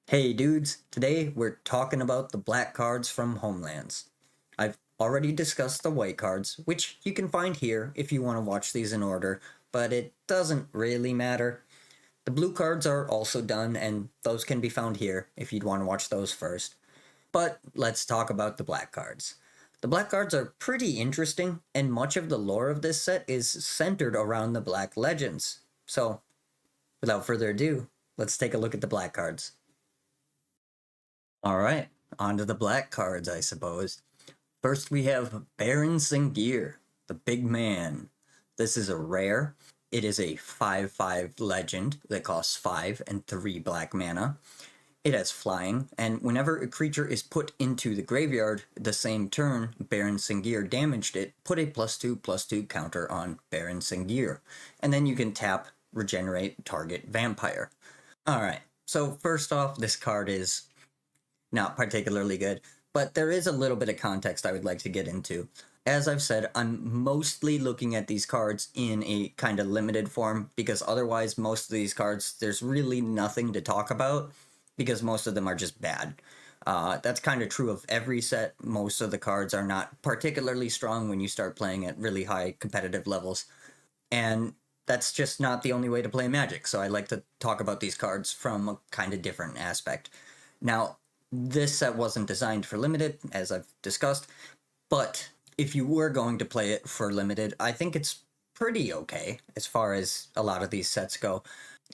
Hey dudes, today we're talking about the black cards from Homelands. I've already discussed the white cards, which you can find here if you want to watch these in order, but it doesn't really matter. The blue cards are also done, and those can be found here if you'd want to watch those first. But let's talk about the black cards. The black cards are pretty interesting, and much of the lore of this set is centered around the black legends. So, without further ado, let's take a look at the black cards. All right, on to the black cards, I suppose. First, we have Baron Sengir, the big man. This is a rare. It is a 5/5 legend that costs 5 and 3 black mana. It has flying, and whenever a creature is put into the graveyard the same turn Baron Sengir damaged it, put a +2/+2 counter on Baron Sengir. And then you can tap, regenerate target vampire. Alright, so first off, this card is not particularly good, but there is a little bit of context I would like to get into. As I've said, I'm mostly looking at these cards in a kind of limited form because otherwise most of these cards, there's really nothing to talk about because most of them are just bad. That's kind of true of every set. Most of the cards are not particularly strong when you start playing at really high competitive levels. And that's just not the only way to play Magic, so I like to talk about these cards from a kind of different aspect. Now, this set wasn't designed for limited, as I've discussed, but if you were going to play it for limited, I think it's pretty okay as far as a lot of these sets go.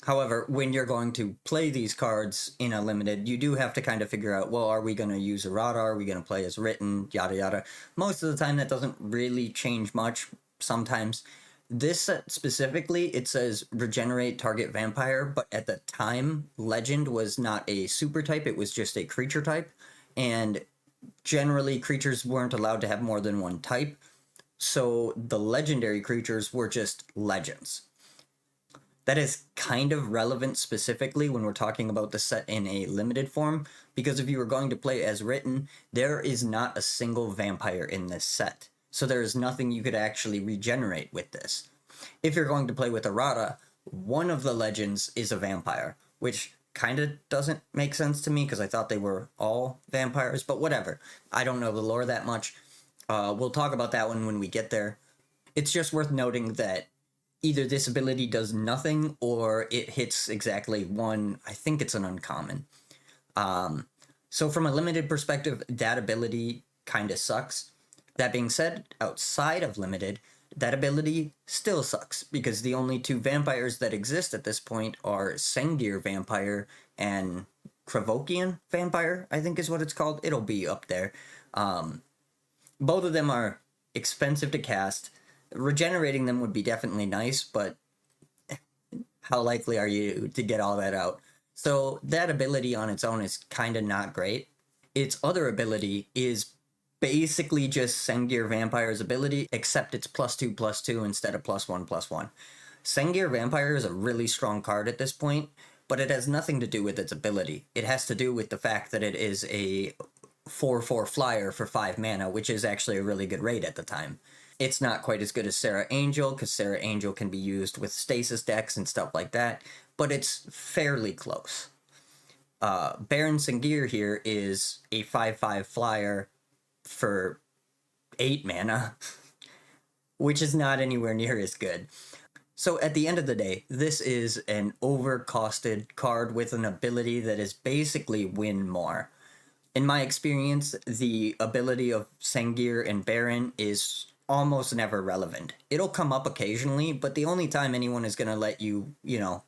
However, when you're going to play these cards in a limited, you do have to kind of figure out, well, are we going to use errata? Are we going to play as written? Yada yada. Most of the time, that doesn't really change much. Sometimes. This set specifically, it says regenerate target vampire, but at the time, legend was not a super type, it was just a creature type. And generally, creatures weren't allowed to have more than one type. So the legendary creatures were just legends. That is kind of relevant specifically when we're talking about the set in a limited form, because if you were going to play as written, there is not a single vampire in this set. So there is nothing you could actually regenerate with this. If you're going to play with errata, one of the legends is a vampire, which kind of doesn't make sense to me because I thought they were all vampires, but whatever. I don't know the lore that much. We'll talk about that one when we get there. It's just worth noting that either this ability does nothing or it hits exactly one. I think it's an uncommon. So from a limited perspective, that ability kind of sucks. That being said, outside of limited, that ability still sucks because the only two vampires that exist at this point are Sengir Vampire and Kravokian Vampire, I think is what it's called. It'll be up there. Both of them are expensive to cast. Regenerating them would be definitely nice, but how likely are you to get all that out? So that ability on its own is kind of not great. Its other ability is basically just Sengir Vampire's ability, except it's +2/+2 instead of +1/+1. Sengir Vampire is a really strong card at this point, but it has nothing to do with its ability. It has to do with the fact that it is a 4/4 flyer for 5 mana, which is actually a really good rate at the time. It's not quite as good as Sarah Angel, because Sarah Angel can be used with stasis decks and stuff like that, but it's fairly close. Baron Sengir here is a 5/5 flyer for 8 mana, which is not anywhere near as good. So at the end of the day, this is an overcosted card with an ability that is basically win more. In my experience, the ability of Sengir and Baron is almost never relevant. It'll come up occasionally, but the only time anyone is going to let you,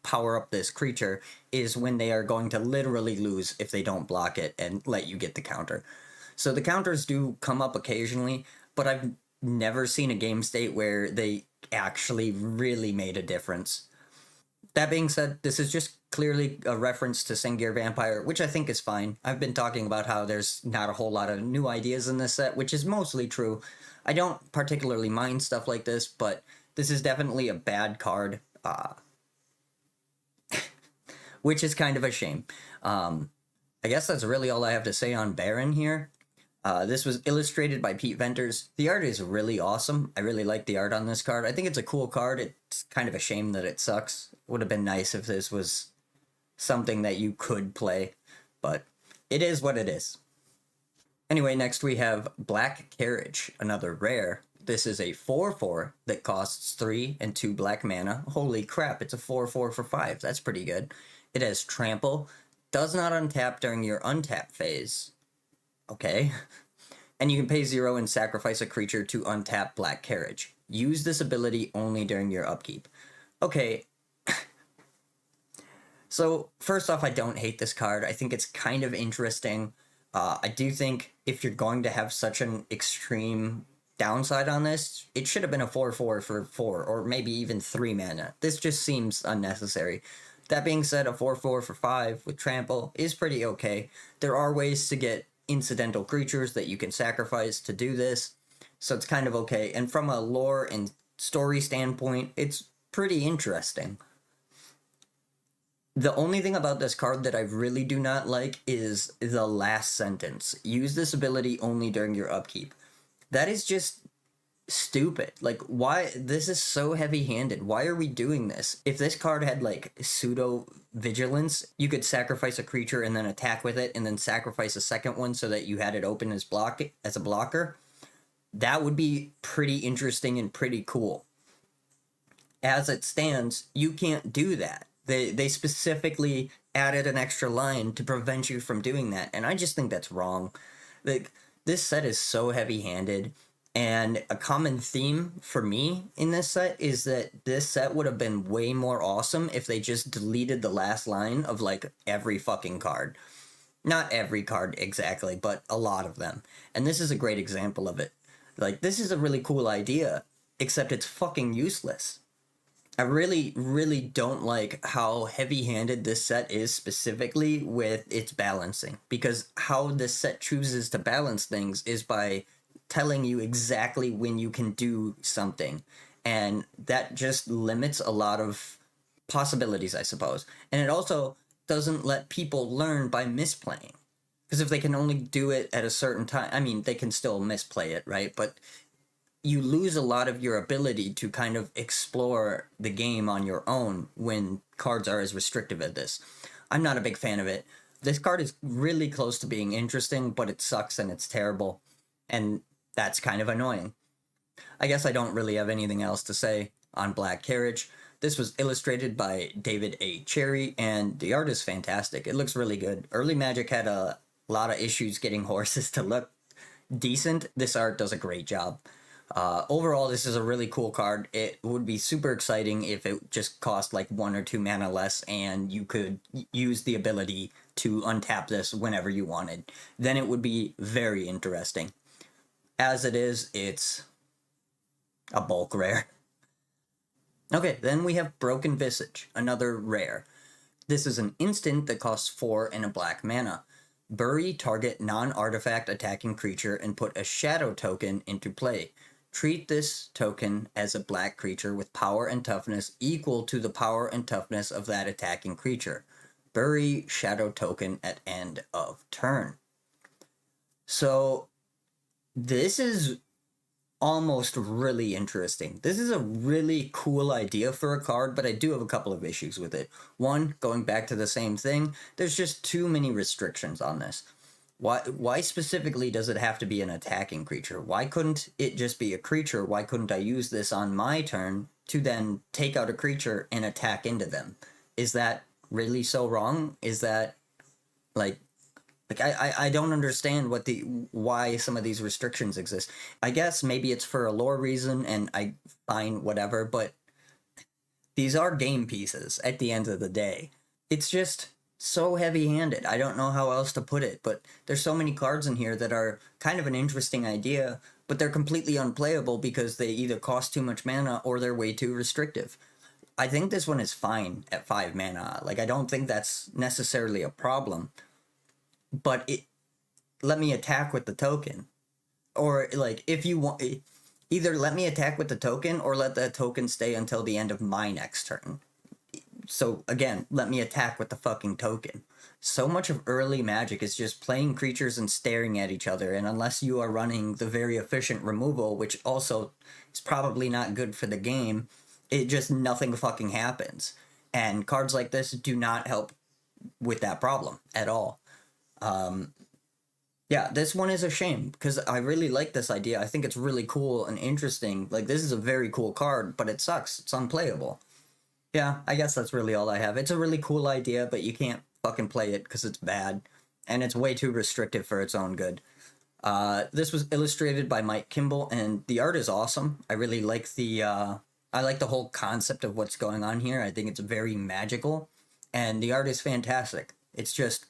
power up this creature is when they are going to literally lose if they don't block it and let you get the counter. So the counters do come up occasionally, but I've never seen a game state where they actually really made a difference. That being said, this is just clearly a reference to Sengir Vampire, which I think is fine. I've been talking about how there's not a whole lot of new ideas in this set, which is mostly true. I don't particularly mind stuff like this, but this is definitely a bad card, which is kind of a shame. I guess that's really all I have to say on Baron here. This was illustrated by Pete Venters. The art is really awesome. I really like the art on this card. I think it's a cool card. It's kind of a shame that it sucks. Would have been nice if this was something that you could play. but it is what it is. Anyway, next we have Black Carriage, another rare. This is a 4/4 that costs 3 and 2 black mana. Holy crap, it's a 4/4 for 5. That's pretty good. It has Trample, does not untap during your untap phase. Okay. And you can pay 0 and sacrifice a creature to untap Black Carriage. Use this ability only during your upkeep. Okay. So, first off, I don't hate this card. I think it's kind of interesting. I do think if you're going to have such an extreme downside on this, it should have been a 4/4 for 4, or maybe even 3 mana. This just seems unnecessary. That being said, a 4/4 for 5 with Trample is pretty okay. There are ways to get incidental creatures that you can sacrifice to do this, so it's kind of okay. And from a lore and story standpoint, it's pretty interesting. The only thing about this card that I really do not like is the last sentence. Use this ability only during your upkeep. That is just stupid. Like, why? This is so heavy-handed. Why are we doing this? If this card had, like, pseudo vigilance, you could sacrifice a creature and then attack with it and then sacrifice a second one so that you had it open as a blocker. That would be pretty interesting and pretty cool. As it stands, you can't do that. They specifically added an extra line to prevent you from doing that, and I just think that's wrong. Like, this set is so heavy-handed, and a common theme for me in this set is that this set would have been way more awesome if they just deleted the last line of, like, every fucking card. Not every card exactly, but a lot of them. And this is a great example of it. Like, this is a really cool idea, except it's fucking useless. I really, really don't like how heavy-handed this set is specifically with its balancing, because how this set chooses to balance things is by telling you exactly when you can do something, and that just limits a lot of possibilities, I suppose. And it also doesn't let people learn by misplaying, because if they can only do it at a certain time, I mean, they can still misplay it, right? But you lose a lot of your ability to kind of explore the game on your own when cards are as restrictive as this. I'm not a big fan of it. This card is really close to being interesting, but it sucks and it's terrible. And that's kind of annoying. I guess I don't really have anything else to say on Black Carriage. This was illustrated by David A. Cherry, and the art is fantastic. It looks really good. Early Magic had a lot of issues getting horses to look decent. This art does a great job. Overall, this is a really cool card. It would be super exciting if it just cost like 1 or 2 mana less and you could use the ability to untap this whenever you wanted. Then it would be very interesting. As it is, it's a bulk rare. Okay, then we have Broken Visage, another rare. This is an instant that costs 4 and a black mana. Bury target non-artifact attacking creature and put a shadow token into play. Treat this token as a black creature with power and toughness equal to the power and toughness of that attacking creature. Bury shadow token at end of turn. So, this is almost really interesting. This is a really cool idea for a card, but I do have a couple of issues with it. One, going back to the same thing, there's just too many restrictions on this. Why specifically does it have to be an attacking creature? Why couldn't it just be a creature? Why couldn't I use this on my turn to then take out a creature and attack into them? Is that really so wrong? Is that, like I don't understand why some of these restrictions exist. I guess maybe it's for a lore reason, and I fine, whatever, but these are game pieces at the end of the day. It's just so heavy-handed. I don't know how else to put it, but there's so many cards in here that are kind of an interesting idea, but they're completely unplayable because they either cost too much mana or they're way too restrictive. I think this one is fine at 5 mana. Like, I don't think that's necessarily a problem. But let me attack with the token. Or, like, if you want, either let me attack with the token or let that token stay until the end of my next turn. So, again, let me attack with the fucking token. So much of early Magic is just playing creatures and staring at each other, and unless you are running the very efficient removal, which also is probably not good for the game, it just nothing fucking happens. And cards like this do not help with that problem at all. Yeah, this one is a shame because I really like this idea. I think it's really cool and interesting. Like, this is a very cool card, but it sucks. It's unplayable. Yeah, I guess that's really all I have. It's a really cool idea, but you can't fucking play it because it's bad. And it's way too restrictive for its own good. This was illustrated by Mike Kimball, and the art is awesome. I really like I like the whole concept of what's going on here. I think it's very magical, and the art is fantastic. It's just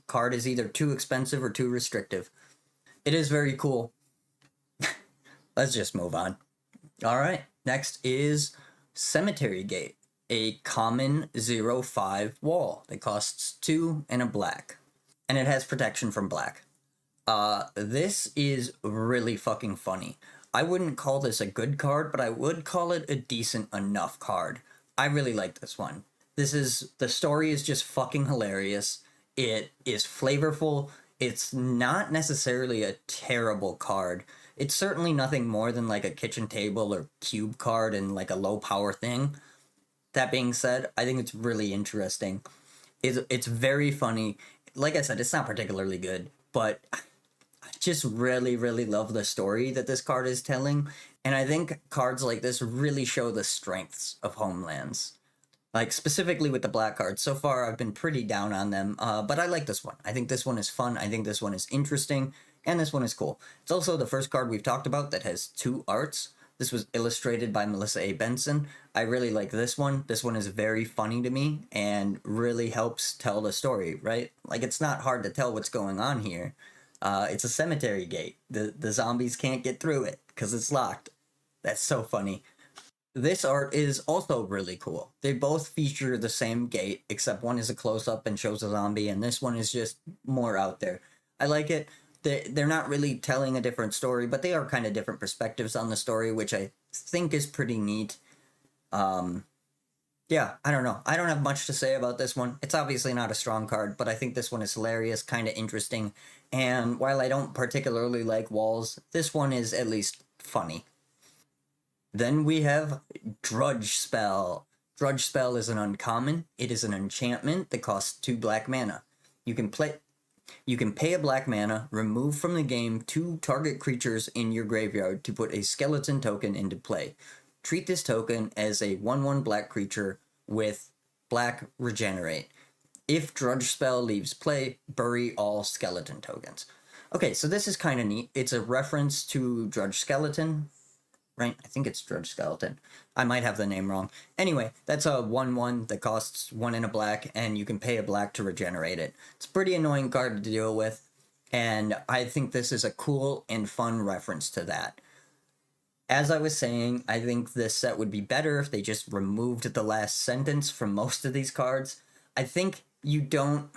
card is either too expensive or too restrictive. It is very cool. Let's just move on. All right, next is Cemetery Gate, a common 0/5 wall that costs 2 and a black, and it has protection from black. This is really fucking funny. I wouldn't call this a good card, but I would call it a decent enough card. I really like this one. The story is just fucking hilarious. It is flavorful. It's not necessarily a terrible card. It's certainly nothing more than like a kitchen table or cube card and like a low power thing. That being said, I think it's really interesting. It's very funny. Like I said, it's not particularly good, but just really love the story that this card is telling, and I think cards like this really show the strengths of Homelands. Like, specifically with the black cards, so far I've been pretty down on them, but I like this one. I think this one is fun, I think this one is interesting, and this one is cool. It's also the first card we've talked about that has 2 arts. This was illustrated by Melissa A. Benson. I really like this one. This one is very funny to me and really helps tell the story, right? Like, it's not hard to tell what's going on here. It's a cemetery gate. The zombies can't get through it because it's locked. That's so funny. This art is also really cool. They both feature the same gate, except one is a close up and shows a zombie, and this one is just more out there. I like it. They're not really telling a different story, but they are kind of different perspectives on the story, which I think is pretty neat. Um, yeah, I don't know. I don't have much to say about this one. It's obviously not a strong card, but I think this one is hilarious, kind of interesting. And while I don't particularly like walls, this one is at least funny. Then we have Drudge Spell. Drudge Spell is an uncommon. It is an enchantment that costs 2 black mana. You can play you can pay a black mana, remove from the game 2 target creatures in your graveyard to put a skeleton token into play. Treat this token as a 1/1 black creature with black regenerate. If Drudge Spell leaves play, bury all skeleton tokens. Okay, so this is kind of neat. It's a reference to Drudge Skeleton, right? I think it's Drudge Skeleton. I might have the name wrong. Anyway, that's a 1/1 that costs 1 and a black, and you can pay a black to regenerate it. It's a pretty annoying card to deal with, and I think this is a cool and fun reference to that. As I was saying, I think this set would be better if they just removed the last sentence from most of these cards. I think you don't.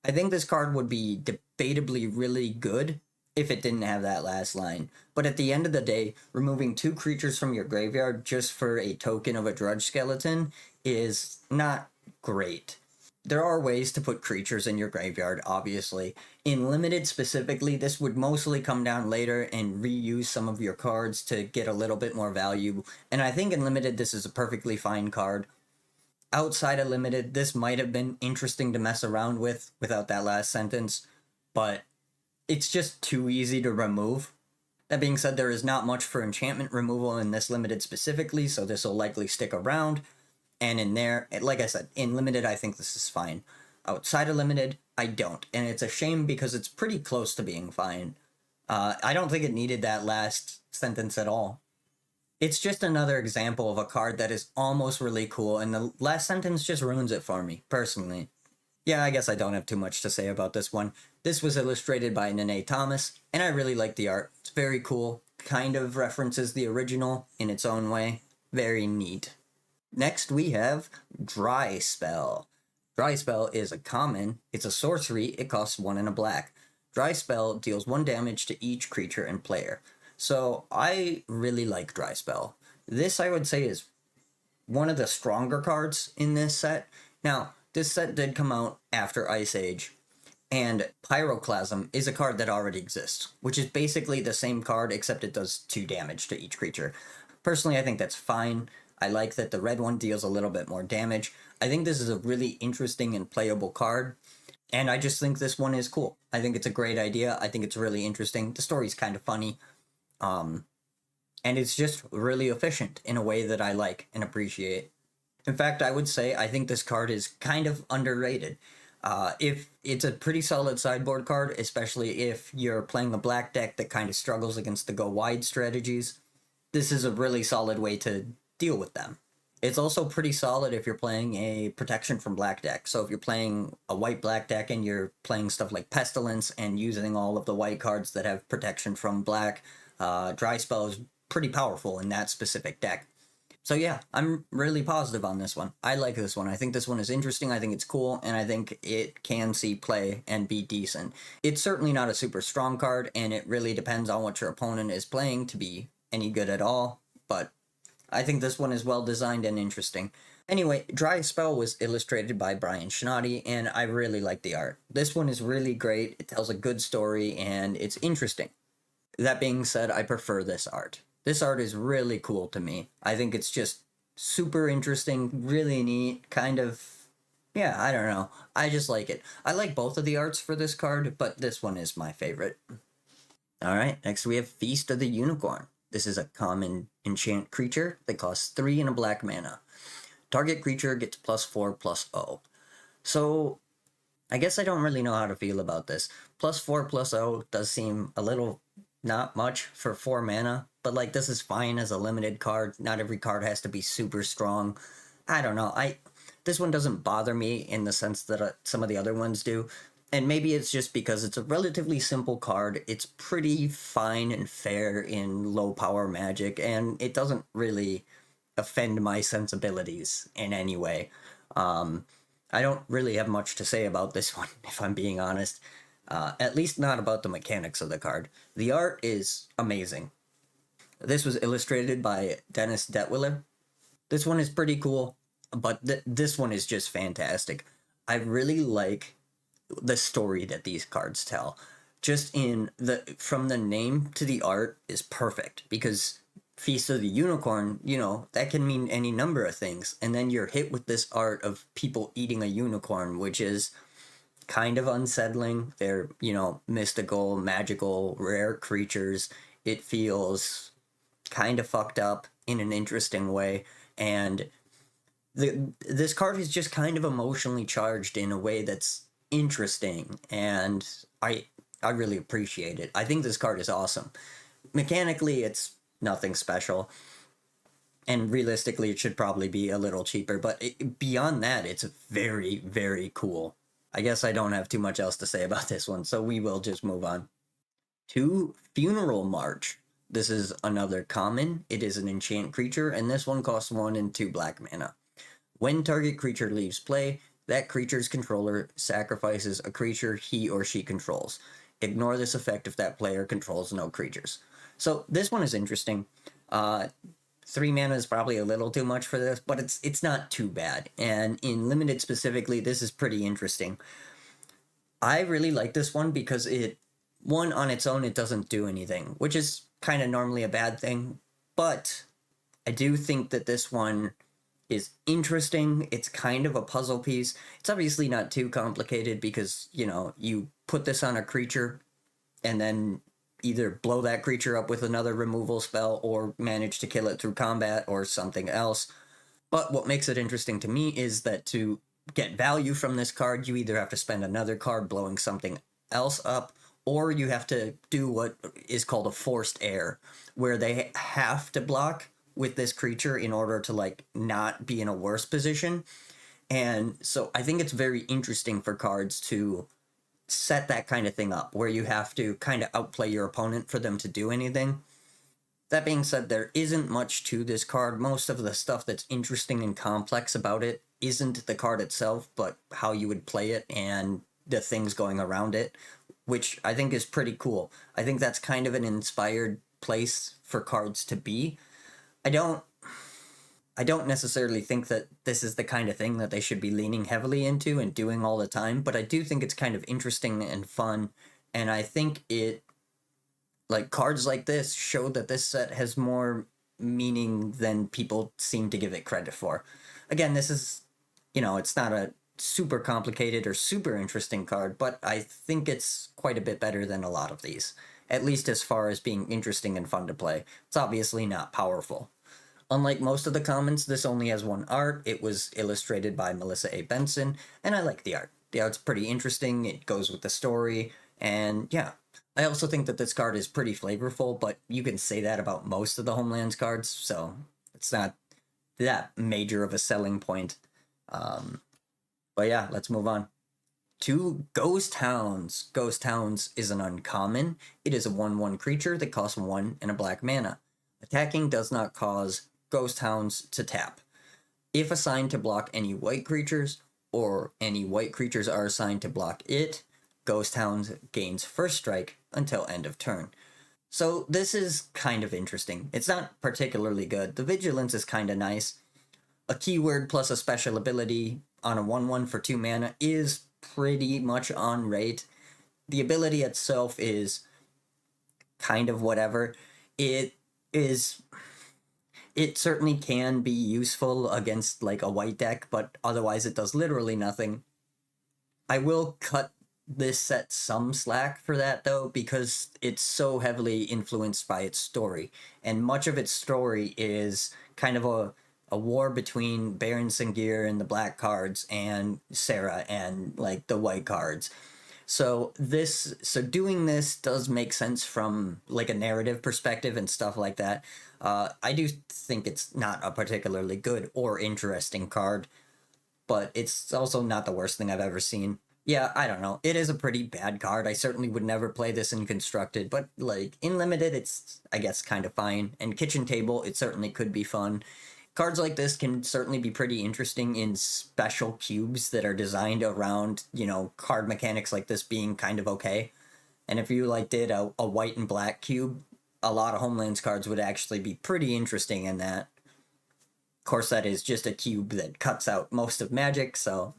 I think this card would be debatably really good if it didn't have that last line. But at the end of the day, removing 2 creatures from your graveyard just for a token of a Drudge Skeleton is not great. There are ways to put creatures in your graveyard, obviously. In Limited specifically, this would mostly come down later and reuse some of your cards to get a little bit more value. And I think in Limited, this is a perfectly fine card. Outside of Limited, this might have been interesting to mess around with without that last sentence, but it's just too easy to remove. That being said, there is not much for enchantment removal in this Limited specifically, so this will likely stick around. And in there, like I said, in Limited, I think this is fine. Outside of Limited, I don't. And it's a shame because it's pretty close to being fine. I don't think it needed that last sentence at all. It's just another example of a card that is almost really cool, and the last sentence just ruins it for me, personally. Yeah, I guess I don't have too much to say about this one. This was illustrated by Nene Thomas, and I really like the art. It's very cool, kind of references the original in its own way. Very neat. Next we have Dry Spell. Dry Spell is a common, it's a sorcery, it costs 1 and a black. Dry Spell deals 1 damage to each creature and player. So I really like Dry Spell. This I would say is one of the stronger cards in this set. Now, this set did come out after Ice Age, and Pyroclasm is a card that already exists, which is basically the same card except it does 2 damage to each creature. Personally, I think that's fine. I like that the red one deals a little bit more damage. I think this is a really interesting and playable card. And I just think this one is cool. I think it's a great idea. I think it's really interesting. The story's kind of funny. Um, and it's just really efficient in a way that I like and appreciate. In fact, I would say I think this card is kind of underrated. If it's a pretty solid sideboard card, especially if you're playing a black deck that kind of struggles against the go wide strategies, this is a really solid way to deal with them. It's also pretty solid if you're playing a protection from black deck. So if you're playing a white black deck and you're playing stuff like Pestilence and using all of the white cards that have protection from black, Dry Spell is pretty powerful in that specific deck. So yeah, I'm really positive on this one. I like this one. I think this one is interesting. I think it's cool, and I think it can see play and be decent. It's certainly not a super strong card, and it really depends on what your opponent is playing to be any good at all, but I think this one is well designed and interesting. Anyway, Dry Spell was illustrated by Brian Schnotty, and I really like the art. This one is really great. It tells a good story, and it's interesting. That being said, I prefer this art. This art is really cool to me. I think it's just super interesting, really neat, kind of. Yeah, I don't know. I just like it. I like both of the arts for this card, but this one is my favorite. Alright, next we have Feast of the Unicorn. This is a common enchant creature that costs 3 and a black mana. Target creature gets +4/+0. So, I guess I don't really know how to feel about this. +4/+0 does seem a little not much for 4 mana, but like this is fine as a limited card. Not every card has to be super strong. I don't know. This one doesn't bother me in the sense that some of the other ones do. And maybe it's just because it's a relatively simple card. It's pretty fine and fair in low power Magic, and it doesn't really offend my sensibilities in any way. I don't really have much to say about this one, if I'm being honest. At least not about the mechanics of the card. The art is amazing. This was illustrated by Dennis Detwiller. This one is pretty cool, but this one is just fantastic. I really like the story that these cards tell. Just from the name to the art is perfect, because Feast of the Unicorn, that can mean any number of things. And then you're hit with this art of people eating a unicorn, which is kind of unsettling. They're, mystical, magical, rare creatures. It feels kind of fucked up in an interesting way. And this card is just kind of emotionally charged in a way that's interesting, and I really appreciate it. I think this card is awesome. Mechanically, it's nothing special, and realistically, it should probably be a little cheaper, but beyond that, it's very, very cool. I guess I don't have too much else to say about this one, so we will just move on to Funeral March. This is another common. It is an enchant creature, and this one costs 1 and 2 black mana. When target creature leaves play, that creature's controller sacrifices a creature he or she controls. Ignore this effect if that player controls no creatures. So this one is interesting. 3 mana is probably a little too much for this, but it's not too bad. And in Limited specifically, this is pretty interesting. I really like this one because one, on its own, it doesn't do anything, which is kind of normally a bad thing. But I do think that this one is interesting. It's kind of a puzzle piece. It's obviously not too complicated because, you put this on a creature and then either blow that creature up with another removal spell or manage to kill it through combat or something else. But what makes it interesting to me is that to get value from this card, you either have to spend another card blowing something else up, or you have to do what is called a forced air, where they have to block with this creature in order to not be in a worse position. And so I think it's very interesting for cards to set that kind of thing up, where you have to kind of outplay your opponent for them to do anything. That being said, there isn't much to this card. Most of the stuff that's interesting and complex about it isn't the card itself, but how you would play it and the things going around it, which I think is pretty cool. I think that's kind of an inspired place for cards to be. I don't necessarily think that this is the kind of thing that they should be leaning heavily into and doing all the time, but I do think it's kind of interesting and fun, and I think cards like this show that this set has more meaning than people seem to give it credit for. Again, this is, it's not a super complicated or super interesting card, but I think it's quite a bit better than a lot of these, at least as far as being interesting and fun to play. It's obviously not powerful. Unlike most of the commons, this only has one art. It was illustrated by Melissa A. Benson, and I like the art. The art's pretty interesting, it goes with the story, and yeah. I also think that this card is pretty flavorful, but you can say that about most of the Homelands cards, so it's not that major of a selling point. Um, but yeah, let's move on. To Ghost Hounds. Ghost Hounds is an uncommon. It is a 1/1 creature that costs 1 and a black mana. Attacking does not cause Ghost Hounds to tap. If assigned to block any white creatures, or any white creatures are assigned to block it, Ghost Hounds gains first strike until end of turn. So this is kind of interesting. It's not particularly good. The Vigilance is kind of nice. A keyword plus a special ability on a 1/1 for 2 mana is pretty much on rate. The ability itself is kind of whatever. It is. It certainly can be useful against like a white deck, but otherwise it does literally nothing. I will cut this set some slack for that though, because it's so heavily influenced by its story, and much of its story is kind of a war between Baron Sengir and the black cards and Sarah and like the white cards. So doing this does make sense from like a narrative perspective and stuff like that. I do think it's not a particularly good or interesting card, but it's also not the worst thing I've ever seen. Yeah, I don't know. It is a pretty bad card. I certainly would never play this in Constructed, but like in Limited, it's, I guess, kind of fine. And Kitchen Table, it certainly could be fun. Cards like this can certainly be pretty interesting in special cubes that are designed around, card mechanics like this being kind of okay. And if you like did a white and black cube, a lot of Homelands cards would actually be pretty interesting in that. Of course, that is just a cube that cuts out most of Magic, so,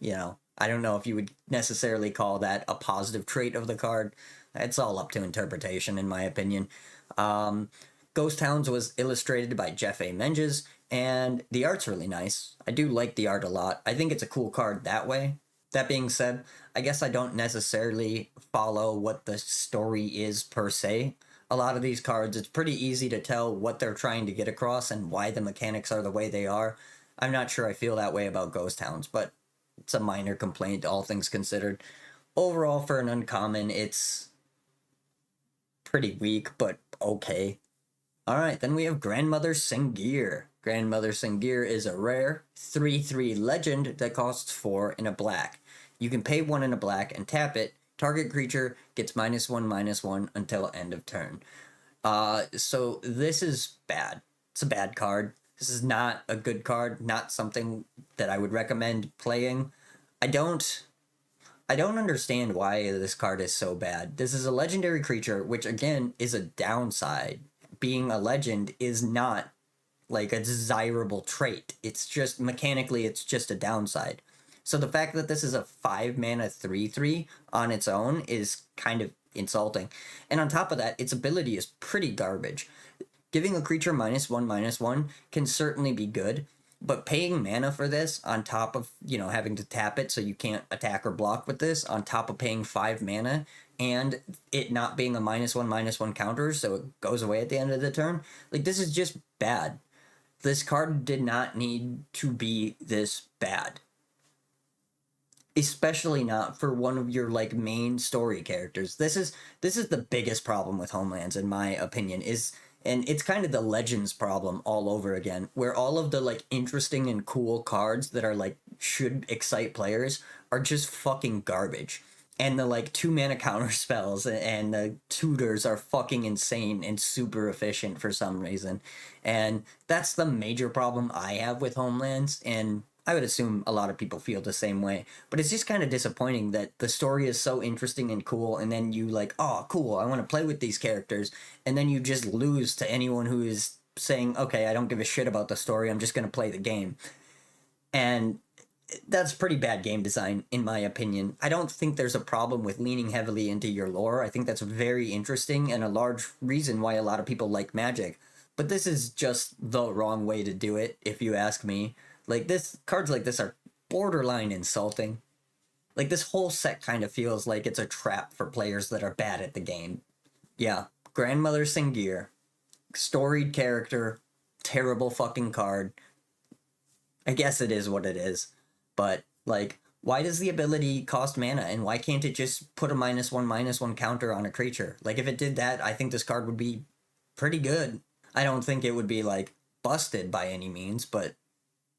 I don't know if you would necessarily call that a positive trait of the card. It's all up to interpretation, in my opinion. Ghost Hounds was illustrated by Jeff A. Menges, and the art's really nice. I do like the art a lot. I think it's a cool card that way. That being said, I guess I don't necessarily follow what the story is per se. A lot of these cards, it's pretty easy to tell what they're trying to get across and why the mechanics are the way they are. I'm not sure I feel that way about Ghost Hounds, but it's a minor complaint, all things considered. Overall, for an uncommon, it's pretty weak, but okay. Alright, then we have Grandmother Sengir. Grandmother Sengir is a rare 3/3 legend that costs 4 and a black. You can pay 1 and a black and tap it. Target creature gets -1/-1 until end of turn. So this is bad. It's a bad card. This is not a good card, not something that I would recommend playing. I don't understand why this card is so bad. This is a legendary creature, which again is a downside. Being a legend is not like a desirable trait. It's just mechanically, it's just a downside. So the fact that this is a 5 mana 3/3 on its own is kind of insulting. And on top of that, its ability is pretty garbage. Giving a creature -1/-1 can certainly be good, but paying mana for this on top of, having to tap it so you can't attack or block with this, on top of paying 5 mana, and it not being a -1/-1 counter, so it goes away at the end of the turn, like, this is just bad. This card did not need to be this bad. Especially not for one of your, like, main story characters. This is the biggest problem with Homelands, in my opinion, and it's kind of the Legends problem all over again, where all of the, like, interesting and cool cards that are, like, should excite players are just fucking garbage. And the, like, 2 mana counter spells and the tutors are fucking insane and super efficient for some reason. And that's the major problem I have with Homelands, and I would assume a lot of people feel the same way. But it's just kind of disappointing that the story is so interesting and cool, and then you like, oh, cool, I want to play with these characters, and then you just lose to anyone who is saying, okay, I don't give a shit about the story, I'm just going to play the game. And that's pretty bad game design, in my opinion. I don't think there's a problem with leaning heavily into your lore. I think that's very interesting and a large reason why a lot of people like Magic. But this is just the wrong way to do it, if you ask me. Like, cards like this are borderline insulting. Like, this whole set kind of feels like it's a trap for players that are bad at the game. Yeah, Grandmother Singir, storied character, terrible fucking card. I guess it is what it is. But, like, why does the ability cost mana, and why can't it just put a -1/-1 counter on a creature? Like, if it did that, I think this card would be pretty good. I don't think it would be, like, busted by any means, but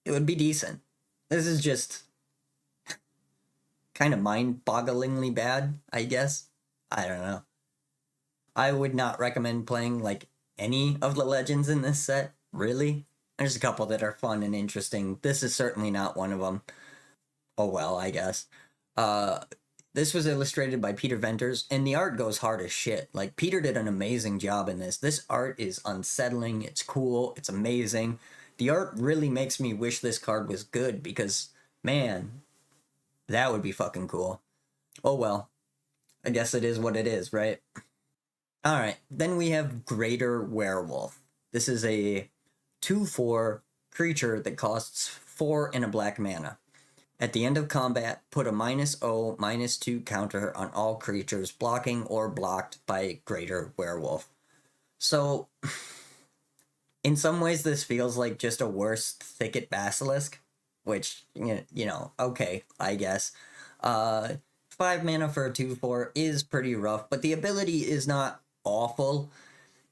it would be decent. This is just kind of mind-bogglingly bad, I guess. I don't know. I would not recommend playing, like, any of the legends in this set, really. There's a couple that are fun and interesting. This is certainly not one of them. Oh well, I guess. Uh, this was illustrated by Peter Venters, and the art goes hard as shit. Like, Peter did an amazing job in this. This art is unsettling, it's cool, it's amazing. The art really makes me wish this card was good because, man, that would be fucking cool. Oh well, I guess it is what it is, right? Alright, then we have Greater Werewolf. This is a 2/4 creature that costs 4 and a black mana. At the end of combat, put a -0/-2 counter on all creatures blocking or blocked by Greater Werewolf. So, in some ways, this feels like just a worse Thicket Basilisk, which, okay, I guess. 5 mana for a 2/4 is pretty rough, but the ability is not awful,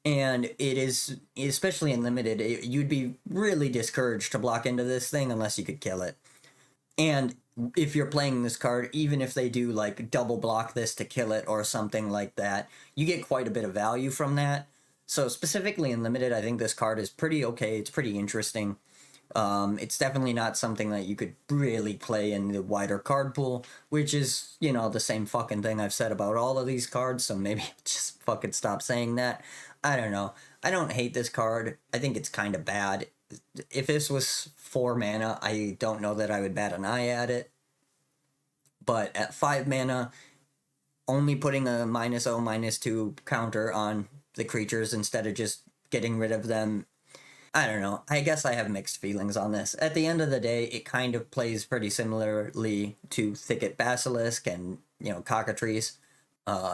and it is, especially in limited, you'd be really discouraged to block into this thing unless you could kill it. And if you're playing this card, even if they do like double block this to kill it or something like that, you get quite a bit of value from that. So specifically in limited, I think this card is pretty okay. It's pretty interesting. It's definitely not something that you could really play in the wider card pool, which is, the same fucking thing I've said about all of these cards, so maybe just fucking stop saying that. I don't know. I don't hate this card. I think it's kind of bad. If this was 4 mana, I don't know that I would bat an eye at it. But at 5 mana, only putting a -0/-2 counter on the creatures instead of just getting rid of them, I don't know. I guess I have mixed feelings on this. At the end of the day, it kind of plays pretty similarly to Thicket Basilisk and, Cockatrice.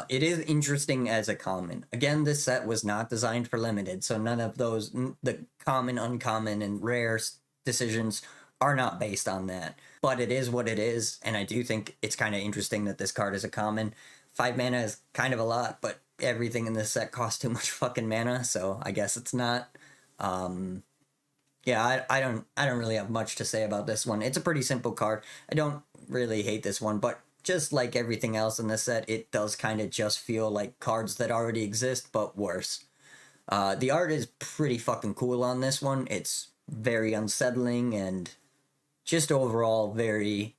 It is interesting as a common. Again, this set was not designed for limited, so none of those, the common, uncommon, and rare decisions are not based on that. But it is what it is, and I do think it's kind of interesting that this card is a common. 5 mana is kind of a lot, but everything in this set costs too much fucking mana, so I guess it's not. Yeah, I don't really have much to say about this one. It's a pretty simple card. I don't really hate this one, but just like everything else in this set, it does kind of just feel like cards that already exist, but worse. The art is pretty fucking cool on this one. It's very unsettling and just overall very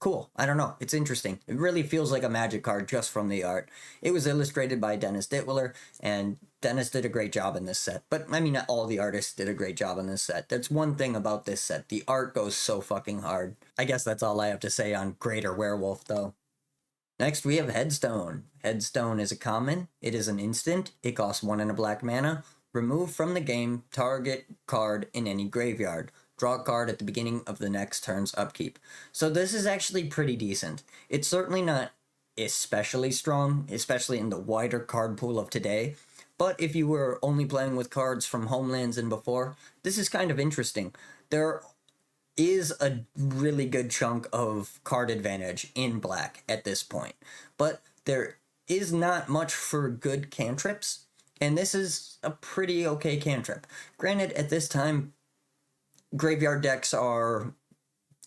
cool. I don't know. It's interesting. It really feels like a Magic card just from the art. It was illustrated by Dennis Dittwiller, and Dennis did a great job in this set. But, I mean, not all the artists did a great job in this set. That's one thing about this set. The art goes so fucking hard. I guess that's all I have to say on Greater Werewolf, though. Next, we have Headstone. Headstone is a common. It is an instant. It costs 1 and a black mana. Remove from the game target card in any graveyard. Draw a card at the beginning of the next turn's upkeep. So this is actually pretty decent. It's certainly not especially strong, especially in the wider card pool of today. But if you were only playing with cards from Homelands and before, this is kind of interesting. There is a really good chunk of card advantage in black at this point. But there is not much for good cantrips, and this is a pretty okay cantrip. Granted, at this time, graveyard decks are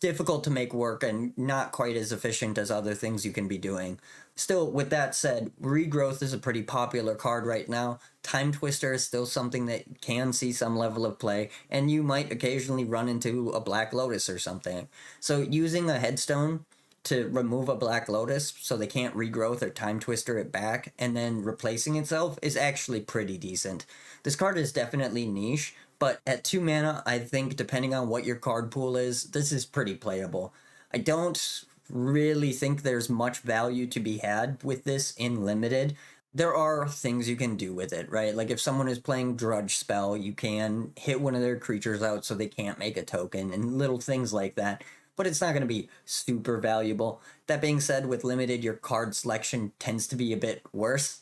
difficult to make work and not quite as efficient as other things you can be doing. Still, with that said, Regrowth is a pretty popular card right now. Time Twister is still something that can see some level of play, and you might occasionally run into a Black Lotus or something. So using a Headstone to remove a Black Lotus so they can't regrowth or Time Twister it back and then replacing itself is actually pretty decent. This card is definitely niche, but at 2 mana, I think depending on what your card pool is, this is pretty playable. I don't really think there's much value to be had with this in limited. There are things you can do with it, right? Like if someone is playing Drudge Spell, you can hit one of their creatures out so they can't make a token and little things like that. but it's not going to be super valuable. That being said, with limited, your card selection tends to be a bit worse,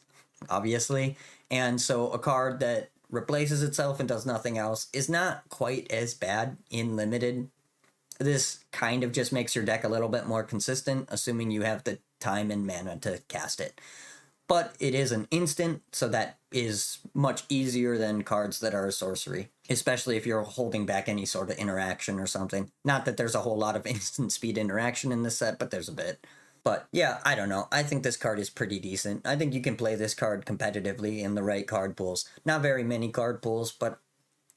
obviously. And so a card that replaces itself and does nothing else is not quite as bad in limited. This kind of just makes your deck a little bit more consistent, assuming you have the time and mana to cast it. But it is an instant, so that is much easier than cards that are a sorcery, especially if you're holding back any sort of interaction or something. Not that there's a whole lot of instant speed interaction in this set, but there's a bit. But yeah, I don't know. I think this card is pretty decent. I think you can play this card competitively in the right card pools. Not very many card pools, but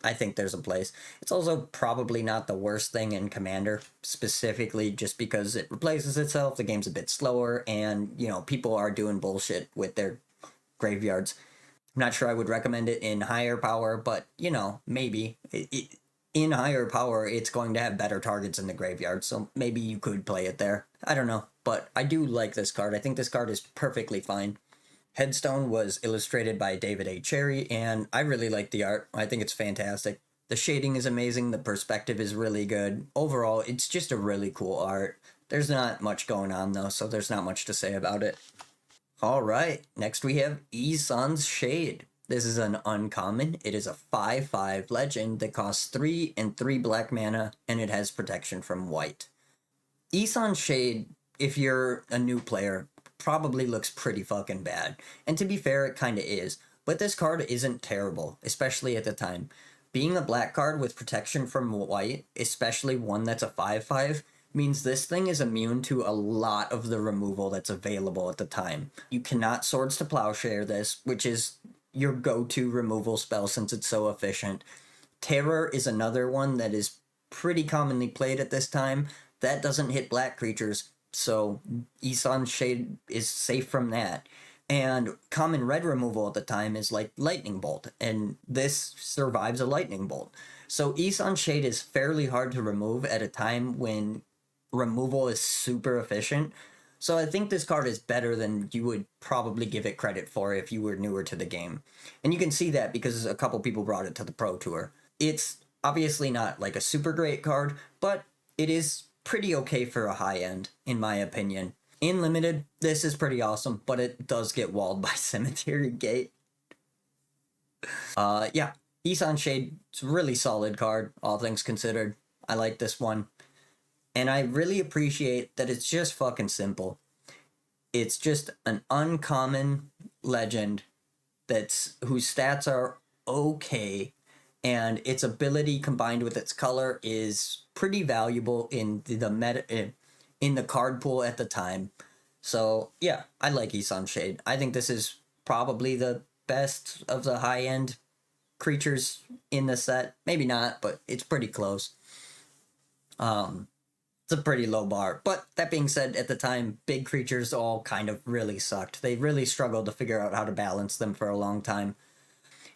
I think there's a place. It's also probably not the worst thing in Commander, specifically just because it replaces itself, the game's a bit slower, and, you know, people are doing bullshit with their graveyards. I'm not sure I would recommend it in higher power, but, you know, maybe. In higher power, it's going to have better targets in the graveyard, so maybe you could play it there. I don't know, but I do like this card. I think this card is perfectly fine. Headstone was illustrated by David A. Cherry, and I really like the art. I think it's fantastic. The shading is amazing. The perspective is really good. Overall, it's just a really cool art. There's not much going on, though, so there's not much to say about it. All right, next we have Isan's Shade. This is an uncommon. It is a 5/5 legend that costs 3 and 3 black mana, and it has protection from white. Isan's Shade, if you're a new player, probably looks pretty fucking bad. And to be fair, it kind of is. But this card isn't terrible, especially at the time. Being a black card with protection from white, especially one that's a 5/5, means this thing is immune to a lot of the removal that's available at the time. You cannot Swords to Plowshare this, which is your go-to removal spell since it's so efficient. Terror is another one that is pretty commonly played at this time. That doesn't hit black creatures, so Isan's Shade is safe from that. And common red removal at the time is like Lightning Bolt, and this survives a Lightning Bolt. So Isan's Shade is fairly hard to remove at a time when removal is super efficient. So I think this card is better than you would probably give it credit for if you were newer to the game. And you can see that because a couple people brought it to the Pro Tour. It's obviously not like a super great card, but it is pretty okay for a high end, in my opinion. In limited, this is pretty awesome, but it does get walled by Cemetery Gate. Yeah, Isan's Shade, it's a really solid card, all things considered. I like this one. And I really appreciate that it's just fucking simple. It's just an uncommon legend whose stats are okay, and its ability combined with its color is pretty valuable in the meta in the card pool at the time. So yeah, I like Isan's Shade. I think this is probably the best of the high end creatures in the set. Maybe not, but it's pretty close. It's a pretty low bar. But that being said, at the time, big creatures all kind of really sucked. They really struggled to figure out how to balance them for a long time.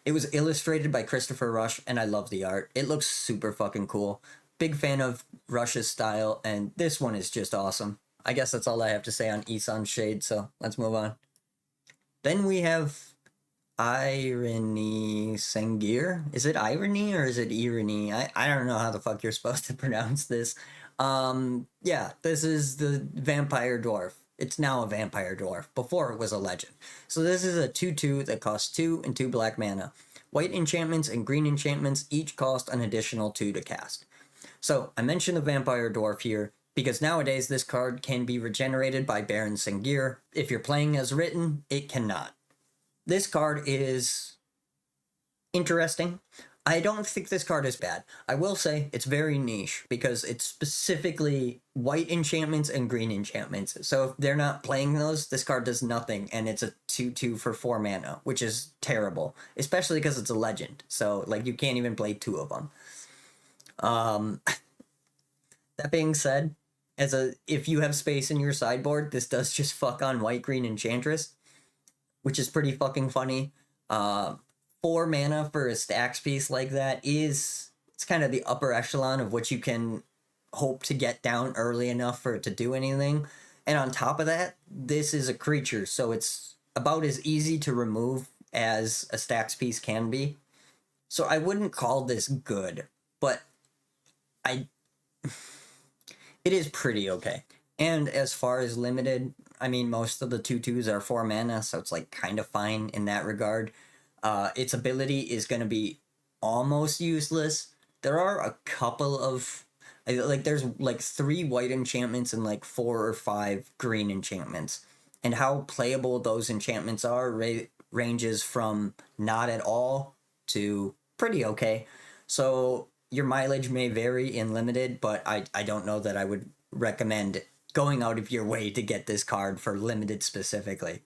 It was illustrated by Christopher Rush, and I love the art. It looks super fucking cool. Big fan of Rush's style, and this one is just awesome. I guess that's all I have to say on Isan's Shade, so let's move on. Then we have Irony Sengir. Is it irony or is it irony? I don't know how the fuck you're supposed to pronounce this. Yeah, this is the vampire dwarf. It's now a vampire dwarf. Before it was a legend. So this is a 2/2 that costs 2 and 2 black mana. White enchantments and green enchantments each cost an additional 2 to cast. So I mentioned the vampire dwarf here because nowadays this card can be regenerated by Baron Sengir. If you're playing as written, it cannot. This card is interesting. I don't think this card is bad. I will say it's very niche because it's specifically white enchantments and green enchantments. So if they're not playing those, this card does nothing, and it's a 2/2 for 4 mana, which is terrible, especially because it's a legend. So like you can't even play 2 of them. That being said, if you have space in your sideboard, this does just fuck on white green enchantress, which is pretty fucking funny. 4 mana for a stacks piece like that it's kind of the upper echelon of what you can hope to get down early enough for it to do anything. And on top of that, this is a creature, so it's about as easy to remove as a stacks piece can be. So I wouldn't call this good, but It is pretty okay. And as far as limited, I mean, most of the 2/2s are 4 mana, so it's like kind of fine in that regard. Its ability is going to be almost useless. There are a couple of like there's like 3 white enchantments and like 4 or 5 green enchantments, and how playable those enchantments are ranges from not at all to pretty okay. So your mileage may vary in limited, but I don't know that I would recommend going out of your way to get this card for limited specifically.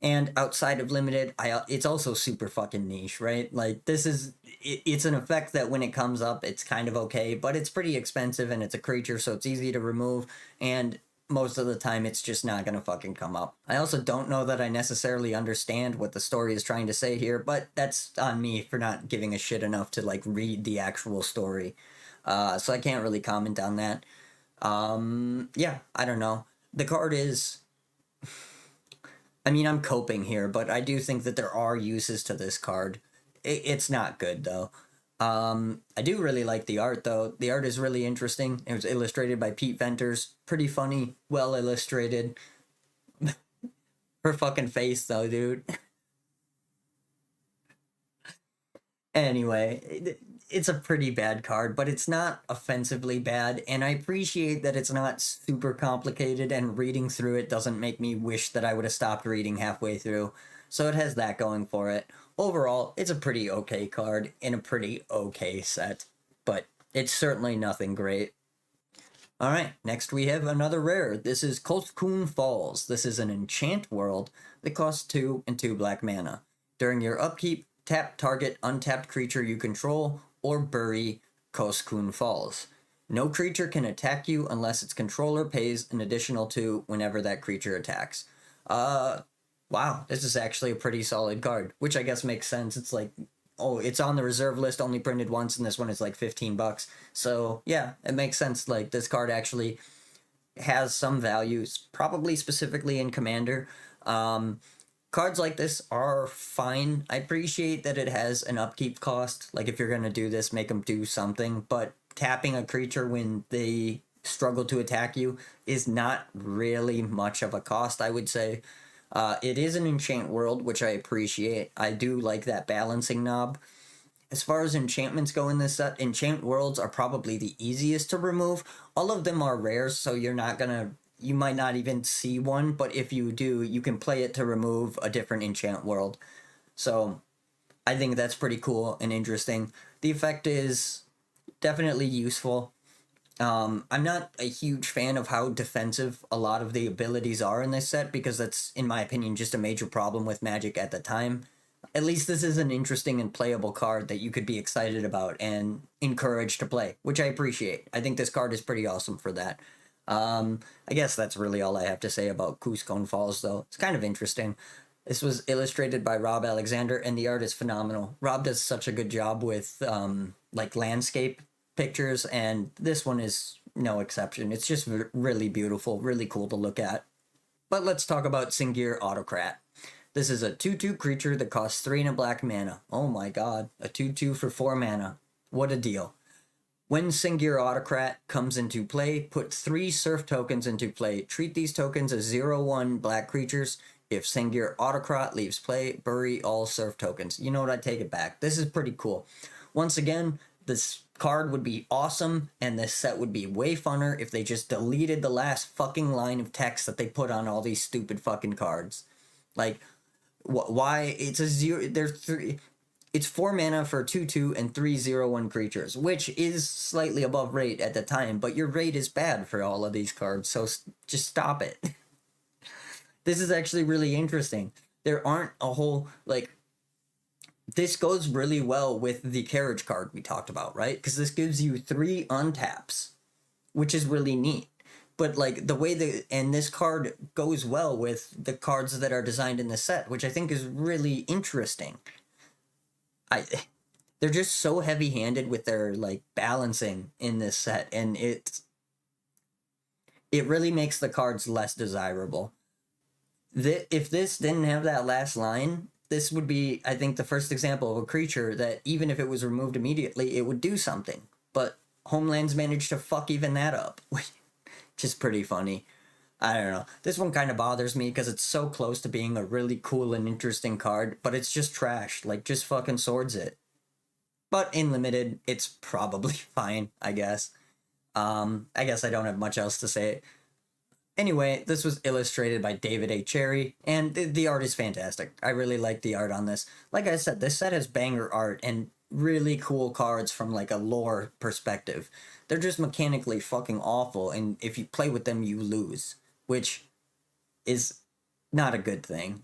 And outside of limited, it's also super fucking niche, right? Like this is it's an effect that when it comes up, it's kind of okay, but it's pretty expensive and it's a creature, so it's easy to remove. And most of the time, it's just not gonna fucking come up. I also don't know that I necessarily understand what the story is trying to say here, but that's on me for not giving a shit enough to like read the actual story. So I can't really comment on that. Yeah, I don't know. The card is I mean, I'm coping here, but I do think that there are uses to this card. It's not good though. I do really like the art though. The art is really interesting. It was illustrated by Pete Venters. Pretty funny, well illustrated. Her fucking face though, dude. Anyway, it's a pretty bad card, but it's not offensively bad, and I appreciate that it's not super complicated, and reading through it doesn't make me wish that I would have stopped reading halfway through. So it has that going for it. Overall, it's a pretty okay card in a pretty okay set, but it's certainly nothing great. Alright, next we have another rare. This is Kolskun Falls. This is an enchant world that costs 2 and 2 black mana. During your upkeep, tap target untapped creature you control or bury Kolskun Falls. No creature can attack you unless its controller pays an additional 2 whenever that creature attacks. Wow, this is actually a pretty solid card, which I guess makes sense. It's like, oh, it's on the reserve list, only printed once, and this one is like $15. So yeah, it makes sense. Like this card actually has some values, probably specifically in Commander. Cards like this are fine. I appreciate that it has an upkeep cost. Like if you're gonna do this, make them do something. But tapping a creature when they struggle to attack you is not really much of a cost, I would say. It is an enchant world, which I appreciate. I do like that balancing knob. As far as enchantments go in this set, enchant worlds are probably the easiest to remove. All of them are rares, so you might not even see one, but if you do, you can play it to remove a different enchant world. So I think that's pretty cool and interesting. The effect is definitely useful. I'm not a huge fan of how defensive a lot of the abilities are in this set because that's, in my opinion, just a major problem with Magic at the time. At least this is an interesting and playable card that you could be excited about and encouraged to play, which I appreciate. I think this card is pretty awesome for that. I guess that's really all I have to say about Kolskun Falls, though. It's kind of interesting. This was illustrated by Rob Alexander, and the art is phenomenal. Rob does such a good job with like landscape pictures, and this one is no exception. It's just really beautiful, really cool to look at. But let's talk about Singir Autocrat. This is a 2/2 creature that costs 3 and a black mana. Oh my god, a 2/2 for 4 mana. What a deal. When Singir Autocrat comes into play, put 3 surf tokens into play. Treat these tokens as 0/1 black creatures. If Singir Autocrat leaves play, bury all surf tokens. You know what? I take it back. This is pretty cool. Once again, this card would be awesome, and this set would be way funner if they just deleted the last fucking line of text that they put on all these stupid fucking cards. Like, why? It's a 0. There's 3. It's 4 mana for 2/2 and 3/0/1 creatures, which is slightly above rate at the time, but your rate is bad for all of these cards, so just stop it. This is actually really interesting. There aren't a whole, like, this goes really well with the carriage card we talked about, right? Because this gives you 3 untaps, which is really neat. But like the way and this card goes well with the cards that are designed in the set, which I think is really interesting. They're just so heavy-handed with their like balancing in this set, and it really makes the cards less desirable. If this didn't have that last line, this would be, I think, the first example of a creature that even if it was removed immediately, it would do something. But Homelands managed to fuck even that up. which is pretty funny. I don't know. This one kind of bothers me because it's so close to being a really cool and interesting card, but it's just trash. Like, just fucking swords it. But in limited, it's probably fine, I guess. I guess I don't have much else to say. Anyway, this was illustrated by David A. Cherry, and the art is fantastic. I really like the art on this. Like I said, this set has banger art and really cool cards from like a lore perspective. They're just mechanically fucking awful, and if you play with them, you lose, which is not a good thing.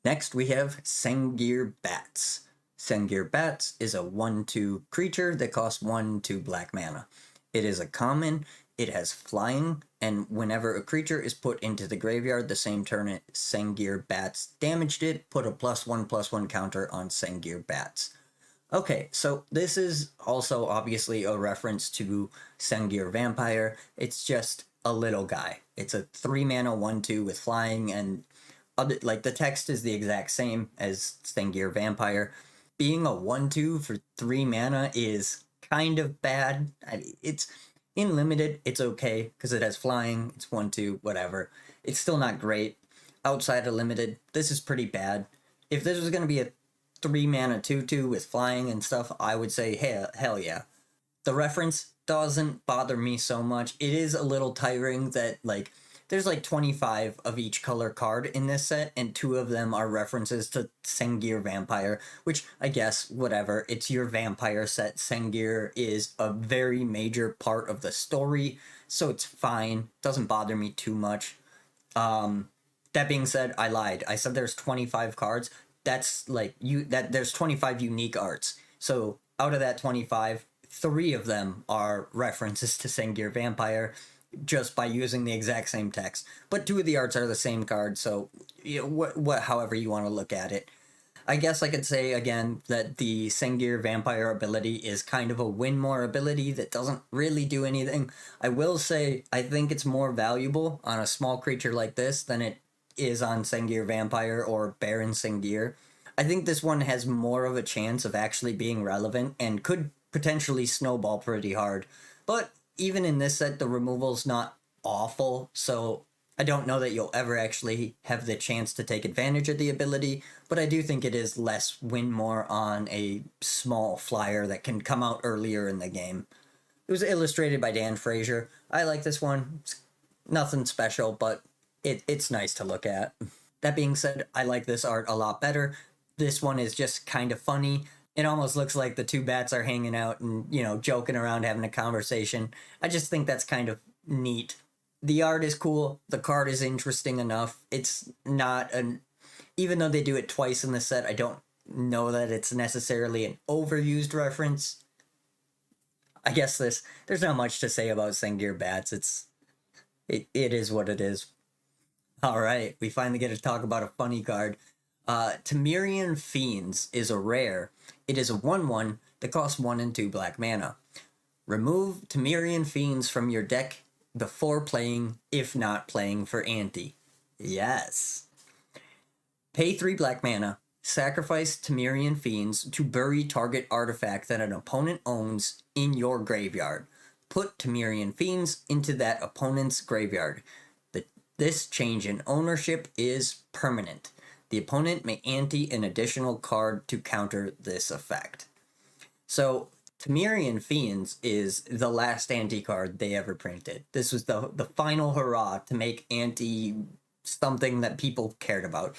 Next, we have Sengir Bats. Sengir Bats is a 1/2 creature that costs 1/2 black mana. It is a common, it has flying, and whenever a creature is put into the graveyard the same turn Sengir Bats damaged it, put a +1/+1 counter on Sengir Bats. Okay, so this is also obviously a reference to Sengir Vampire. It's just a little guy. It's a 3 mana 1/2 with flying, and like the text is the exact same as Sengir Vampire. Being a 1/2 for 3 mana is kind of bad. It's in limited, it's okay because it has flying, it's 1/2, whatever. It's still not great. Outside of limited, this is pretty bad. If this was going to be a 3 mana 2/2 with flying and stuff, I would say hell yeah. The reference doesn't bother me so much. It is a little tiring that like there's like 25 of each color card in this set, and 2 of them are references to Sengir Vampire, which I guess, whatever, it's your vampire set. Sengir is a very major part of the story, so it's fine. Doesn't bother me too much. That being said, I lied. I said there's 25 cards. That's like there's 25 unique arts. So out of that 25, 3 of them are references to Sengir Vampire, just by using the exact same text. But 2 of the arts are the same card, so however you want to look at it. I guess I could say again that the Sengir Vampire ability is kind of a win more ability that doesn't really do anything. I will say I think it's more valuable on a small creature like this than it is on Sengir Vampire or Baron Sengir. I think this one has more of a chance of actually being relevant and could potentially snowball pretty hard. But even in this set, the removal's not awful, so I don't know that you'll ever actually have the chance to take advantage of the ability, but I do think it is less win more on a small flyer that can come out earlier in the game. It was illustrated by Dan Frazier. I like this one. It's nothing special, but it's nice to look at. That being said, I like this art a lot better. This one is just kind of funny. It almost looks like the 2 bats are hanging out and, joking around, having a conversation. I just think that's kind of neat. The art is cool. The card is interesting enough. It's not even though they do it twice in the set, I don't know that it's necessarily an overused reference. I guess there's not much to say about Sengir Bats. It is what it is. All right, we finally get to talk about a funny card. Temerian Fiends is a rare. It is a 1/1 that costs 1 and 2 black mana. Remove Temerian Fiends from your deck before playing, if not playing for ante. Yes. Pay 3 black mana, sacrifice Temerian Fiends to bury target artifact that an opponent owns in your graveyard. Put Temerian Fiends into that opponent's graveyard. This change in ownership is permanent. The opponent may ante an additional card to counter this effect. So, Temerian Fiends is the last ante card they ever printed. This was the final hurrah to make ante something that people cared about.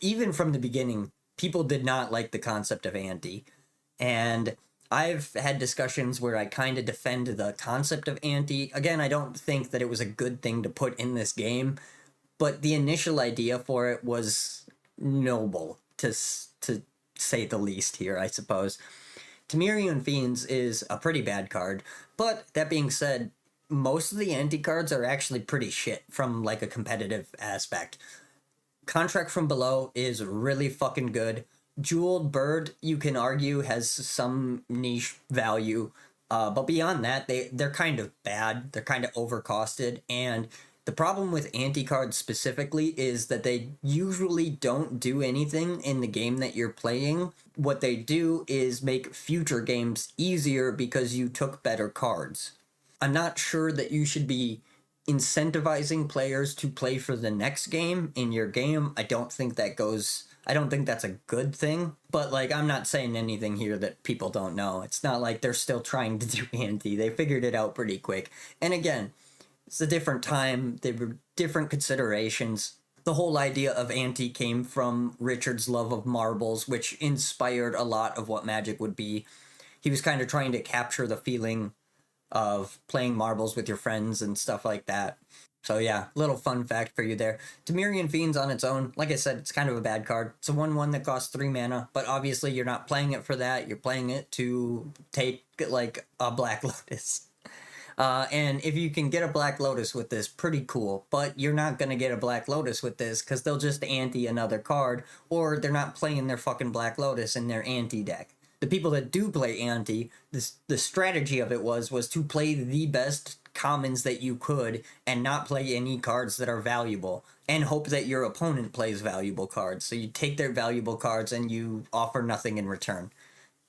Even from the beginning, people did not like the concept of ante. And I've had discussions where I kind of defend the concept of ante. Again, I don't think that it was a good thing to put in this game, but the initial idea for it was noble, to say the least here, I suppose. Temerian Fiends is a pretty bad card, but that being said, most of the ante cards are actually pretty shit from like a competitive aspect. Contract from Below is really fucking good. Jeweled Bird, you can argue, has some niche value, but beyond that, they're kind of bad. They're kind of overcosted, and the problem with anti-cards specifically is that they usually don't do anything in the game that you're playing. What they do is make future games easier because you took better cards. I'm not sure that you should be incentivizing players to play for the next game in your game. I don't think that's a good thing. But like, I'm not saying anything here that people don't know. It's not like they're still trying to do anti. They figured it out pretty quick. And again, it's a different time. There were different considerations. The whole idea of anti came from Richard's love of marbles, which inspired a lot of what Magic would be. He was kind of trying to capture the feeling of playing marbles with your friends and stuff like that. So yeah, little fun fact for you there. Demirian Fiends on its own, like I said, it's kind of a bad card. It's a 1/1 that costs 3 mana, but obviously you're not playing it for that. You're playing it to take like a Black Lotus. And if you can get a Black Lotus with this, pretty cool. But you're not going to get a Black Lotus with this because they'll just anti another card, or they're not playing their fucking Black Lotus in their anti deck. The people that do play anti, the strategy of it was to play the best commons that you could and not play any cards that are valuable and hope that your opponent plays valuable cards. So you take their valuable cards and you offer nothing in return.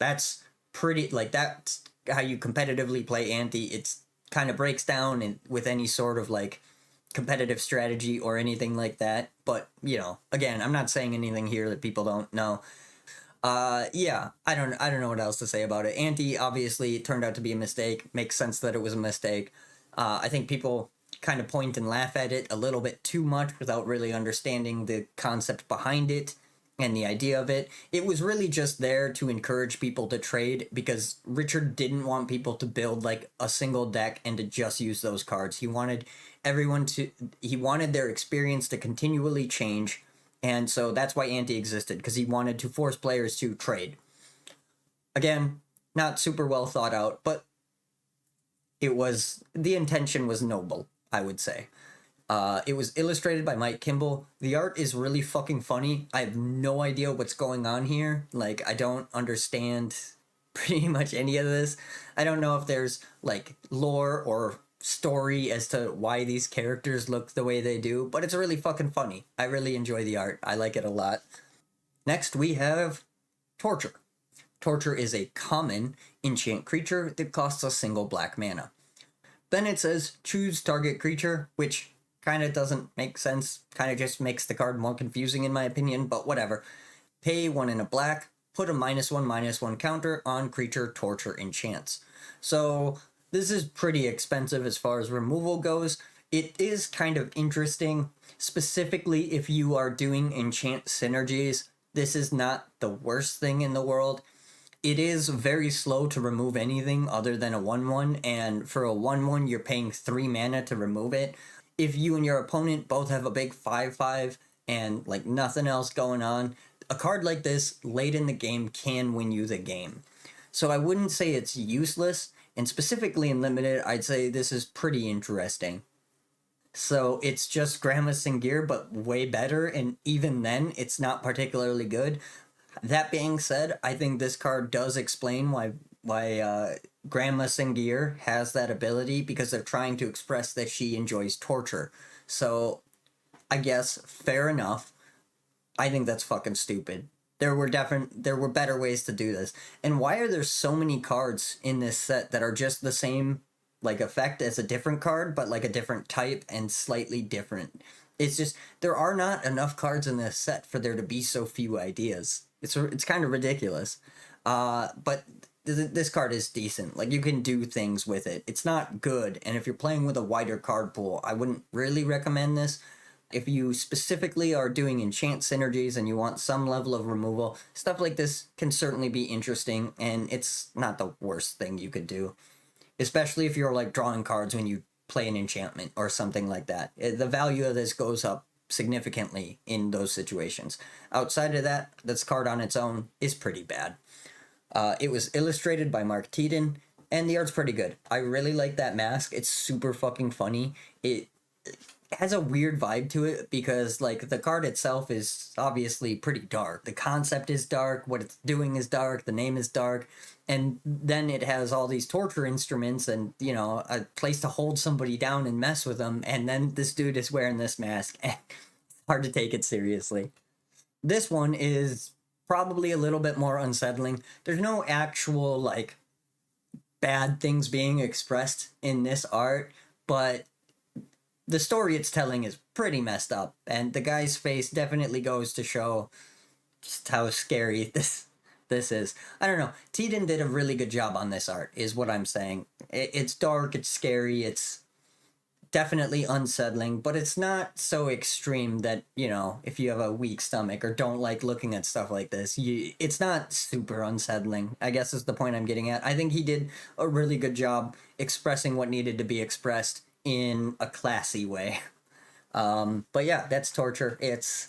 That's pretty, like, that's how you competitively play anti. It's kind of breaks down with any sort of like competitive strategy or anything like that. But you know, again, I'm not saying anything here that people don't know. Yeah, I don't know what else to say about it. Anti obviously turned out to be a mistake. Makes sense that it was a mistake. I think people kind of point and laugh at it a little bit too much without really understanding the concept behind it and the idea of it. It was really just there to encourage people to trade because Richard didn't want people to build like a single deck and to just use those cards. He wanted their experience to continually change. And so that's why anti existed, because he wanted to force players to trade. Again, not super well thought out, but the intention was noble, I would say. It was illustrated by Mike Kimball. The art is really fucking funny. I have no idea what's going on here. Like, I don't understand pretty much any of this. I don't know if there's, like, lore or story as to why these characters look the way they do, but it's really fucking funny. I really enjoy the art. I like it a lot. Next, we have Torture. Torture is a common enchant creature that costs a single black mana. Then it says choose target creature, which kind of doesn't make sense. Kind of just makes the card more confusing in my opinion, but whatever. Pay 1 in a black, put a -1/-1 counter on creature Torture enchants. So this is pretty expensive as far as removal goes. It is kind of interesting, specifically if you are doing enchant synergies. This is not the worst thing in the world. It is very slow to remove anything other than a 1/1, and for a 1/1 you're paying 3 mana to remove it. If you and your opponent both have a big 5/5 and like nothing else going on, a card like this late in the game can win you the game. So I wouldn't say it's useless, and specifically in Limited, I'd say this is pretty interesting. So it's just Grandma Singir, but way better, and even then, it's not particularly good. That being said, I think this card does explain why Grandma Singir has that ability, because they're trying to express that she enjoys torture. So, I guess, fair enough. I think that's fucking stupid. There were better ways to do this. And why are there so many cards in this set that are just the same like effect as a different card, but like a different type and slightly different? It's just there are not enough cards in this set for there to be so few ideas. It's kind of ridiculous. But this card is decent. Like, you can do things with it. It's not good, and if you're playing with a wider card pool, I wouldn't really recommend this. If you specifically are doing enchant synergies and you want some level of removal, stuff like this can certainly be interesting, and it's not the worst thing you could do. Especially if you're like drawing cards when you play an enchantment or something like that. The value of this goes up significantly in those situations. Outside of that, this card on its own is pretty bad. It was illustrated by Mark Teeden, and the art's pretty good. I really like that mask. It's super fucking funny. It has a weird vibe to it because, like, the card itself is obviously pretty dark. The concept is dark, what it's doing is dark, the name is dark, and then it has all these torture instruments and, you know, a place to hold somebody down and mess with them, and then this dude is wearing this mask, and it's hard to take it seriously. This one is probably a little bit more unsettling. There's no actual, like, bad things being expressed in this art, but the story it's telling is pretty messed up, and the guy's face definitely goes to show just how scary this is. I don't know. Tiden did a really good job on this art, is what I'm saying. It's dark, it's scary, it's definitely unsettling, but it's not so extreme that, you know, if you have a weak stomach or don't like looking at stuff like this, it's not super unsettling, I guess is the point I'm getting at. I think he did a really good job expressing what needed to be expressed in a classy way. But yeah, that's Torture. It's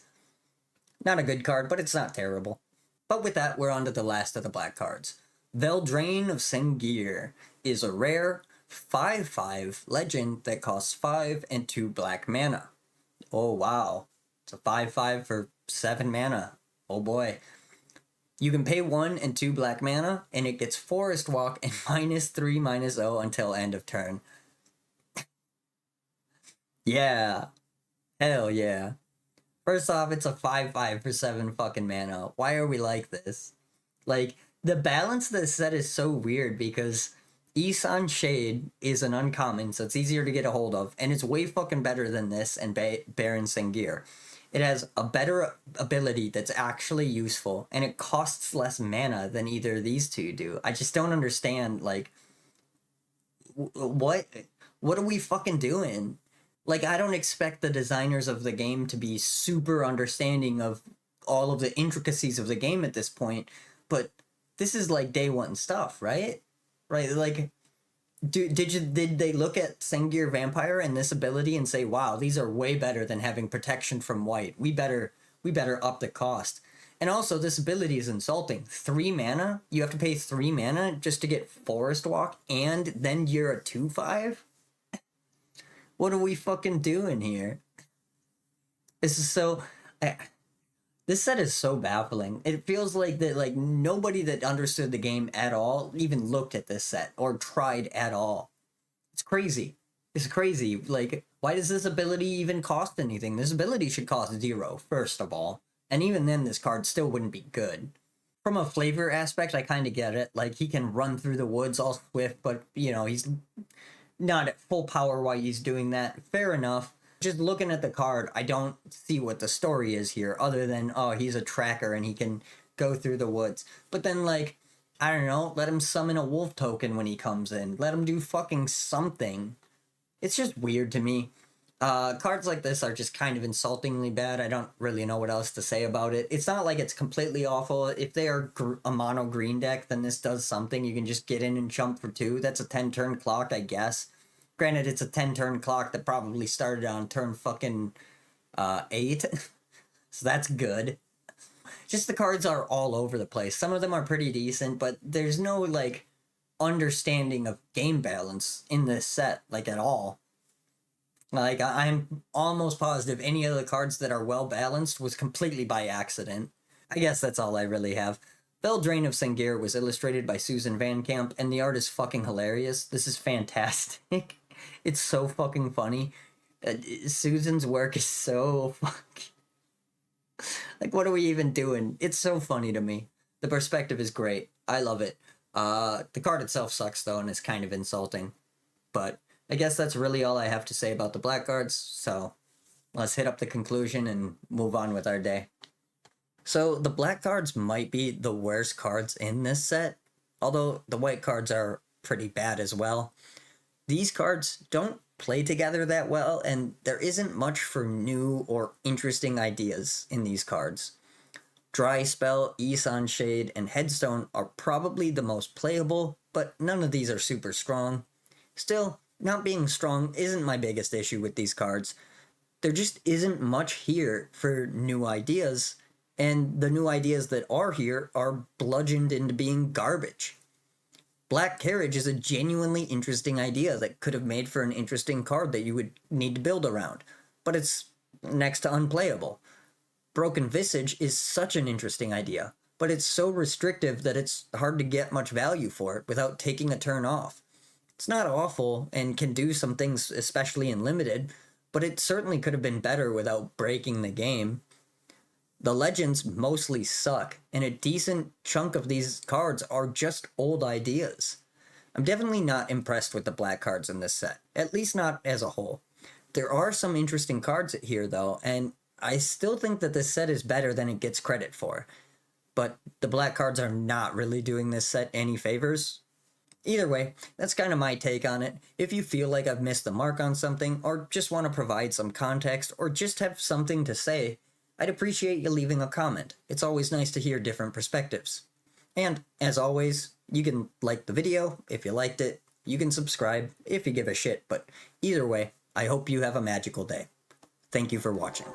not a good card, but it's not terrible. But with that, we're on to the last of the black cards. Veldrain of Sengir is a rare 5/5 legend that costs 5 and 2 black mana. Oh wow. It's a 5/5 for 7 mana. Oh boy. You can pay 1 and 2 black mana, and it gets Forest Walk and -3/-0 until end of turn. Yeah. Hell yeah. First off, it's a 5/5 for 7 fucking mana. Why are we like this? Like, the balance of this set is so weird because Isan Shade is an uncommon, so it's easier to get a hold of, and it's way fucking better than this and Baron Sengir. It has a better ability that's actually useful, and it costs less mana than either of these two do. I just don't understand, like, what are we fucking doing? Like, I don't expect the designers of the game to be super understanding of all of the intricacies of the game at this point, but this is like day one stuff, right? Right? Like, did they look at Sengir Vampire and this ability and say, wow, these are way better than having protection from white. We better up the cost. And also, this ability is insulting. 3 mana? You have to pay 3 mana just to get Forest Walk, and then you're a 2/5? What are we fucking doing here? This is so. This set is so baffling. It feels like that, like nobody that understood the game at all even looked at this set or tried at all. It's crazy. It's crazy. Like, why does this ability even cost anything? This ability should cost 0, first of all. And even then, this card still wouldn't be good. From a flavor aspect, I kind of get it. Like, he can run through the woods all swift, but, you know, he's not at full power while he's doing that. Fair enough. Just looking at the card, I don't see what the story is here, other than, oh, he's a tracker and he can go through the woods. But then, like, I don't know, let him summon a wolf token when he comes in. Let him do fucking something. It's just weird to me. Cards like this are just kind of insultingly bad. I don't really know what else to say about it. It's not like it's completely awful. If they are a mono green deck, then this does something. You can just get in and jump for 2. That's a 10-turn clock, I guess. Granted, it's a 10-turn clock that probably started on turn fucking 8. So that's good. Just the cards are all over the place. Some of them are pretty decent, but there's no, like, understanding of game balance in this set, like, at all. Like, I'm almost positive any of the cards that are well balanced was completely by accident. I guess that's all I really have. Veldrain of Sengir was illustrated by Susan Van Camp, and the art is fucking hilarious. This is fantastic. It's so fucking funny. Susan's work is so fucking... Like, what are we even doing? It's so funny to me. The perspective is great. I love it. The card itself sucks, though, and is kind of insulting. But I guess that's really all I have to say about the black cards, so let's hit up the conclusion and move on with our day. So the black cards might be the worst cards in this set, although the white cards are pretty bad as well. These cards don't play together that well, and there isn't much for new or interesting ideas in these cards. Dry Spell, Isan Shade, and Headstone are probably the most playable, but none of these are super strong. Still, not being strong isn't my biggest issue with these cards. There just isn't much here for new ideas, and the new ideas that are here are bludgeoned into being garbage. Black Carriage is a genuinely interesting idea that could have made for an interesting card that you would need to build around, but it's next to unplayable. Broken Visage is such an interesting idea, but it's so restrictive that it's hard to get much value for it without taking a turn off. It's not awful and can do some things, especially in limited, but it certainly could have been better without breaking the game. The legends mostly suck, and a decent chunk of these cards are just old ideas. I'm definitely not impressed with the black cards in this set, at least not as a whole. There are some interesting cards here, though, and I still think that this set is better than it gets credit for. But the black cards are not really doing this set any favors. Either way, that's kind of my take on it. If you feel like I've missed the mark on something, or just want to provide some context, or just have something to say, I'd appreciate you leaving a comment. It's always nice to hear different perspectives. And, as always, you can like the video if you liked it, you can subscribe if you give a shit, but either way, I hope you have a magical day. Thank you for watching.